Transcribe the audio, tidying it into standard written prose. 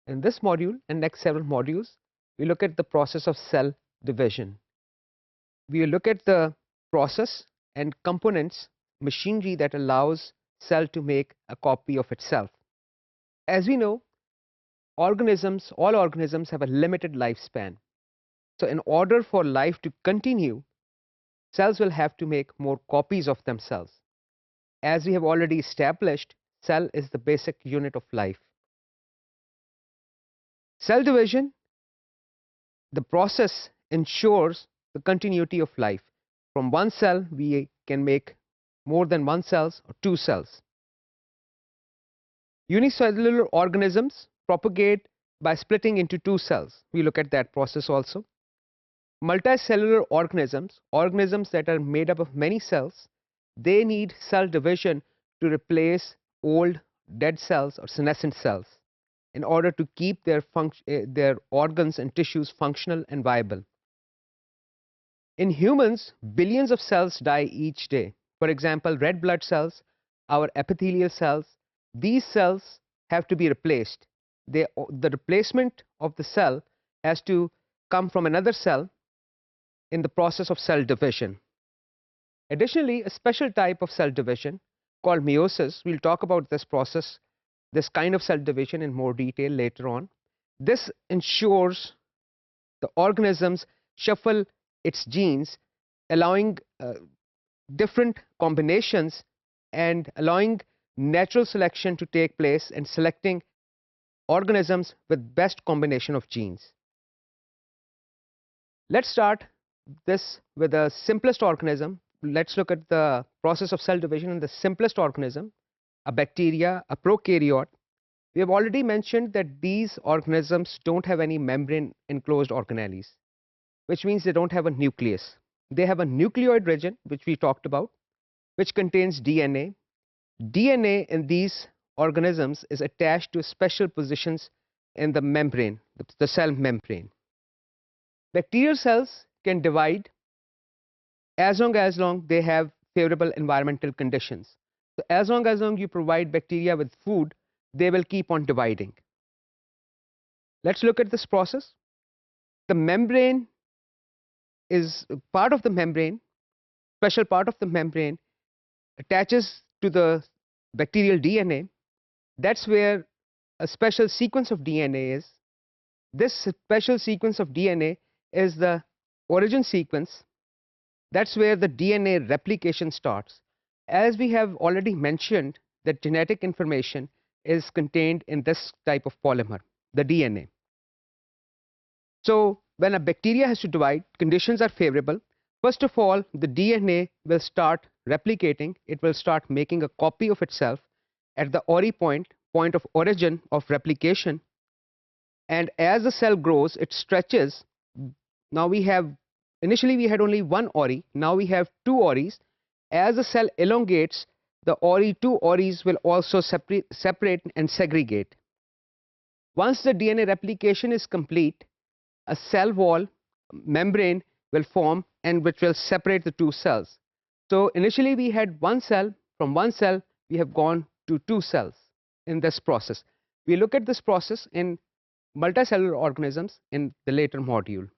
In this module and next several modules, we look at the process of cell division. We look at the process and components, machinery that allows cell to make a copy of itself. As we know, all organisms have a limited lifespan. So in order for life to continue, cells will have to make more copies of themselves. As we have already established, cell is the basic unit of life. Cell division, the process ensures the continuity of life. From one cell, we can make more than one cells or two cells. Unicellular organisms propagate by splitting into two cells. We look at that process also. Multicellular organisms that are made up of many cells, they need cell division to replace old dead cells or senescent cells in order to keep their organs and tissues functional and viable. In humans, billions of cells die each day. For example, red blood cells, our epithelial cells, these cells have to be replaced. The replacement of the cell has to come from another cell in the process of cell division. Additionally, a special type of cell division called meiosis, we'll talk about this process, this kind of cell division in more detail later on. This ensures the organisms shuffle its genes, allowing different combinations and allowing natural selection to take place and selecting organisms with best combination of genes. Let's start this with the simplest organism. Let's look at the process of cell division in the simplest organism, a bacteria, a prokaryote. We have already mentioned that these organisms don't have any membrane enclosed organelles, which means they don't have a nucleus. They have a nucleoid region, which we talked about, which contains DNA. DNA in these organisms is attached to special positions in the membrane, the cell membrane. Bacterial cells can divide as long they have favorable environmental conditions. So as long you provide bacteria with food, they will keep on dividing. Let's look at this process. The membrane is part of the membrane, special part of the membrane attaches to the bacterial DNA. That's where a special sequence of DNA is. This special sequence of DNA is the origin sequence. That's where the DNA replication starts. As we have already mentioned, that genetic information is contained in this type of polymer, the DNA. So when a bacteria has to divide, conditions are favorable. First of all, the DNA will start replicating. It will start making a copy of itself at the ori point of origin of replication. And as the cell grows, it stretches. Now initially we had only one ori, now we have two oris. As the cell elongates, the two oris will also separate and segregate. Once the DNA replication is complete, a cell wall membrane will form and which will separate the two cells. So initially we had one cell. From one cell we have gone to two cells in this process. We look at this process in multicellular organisms in the later module.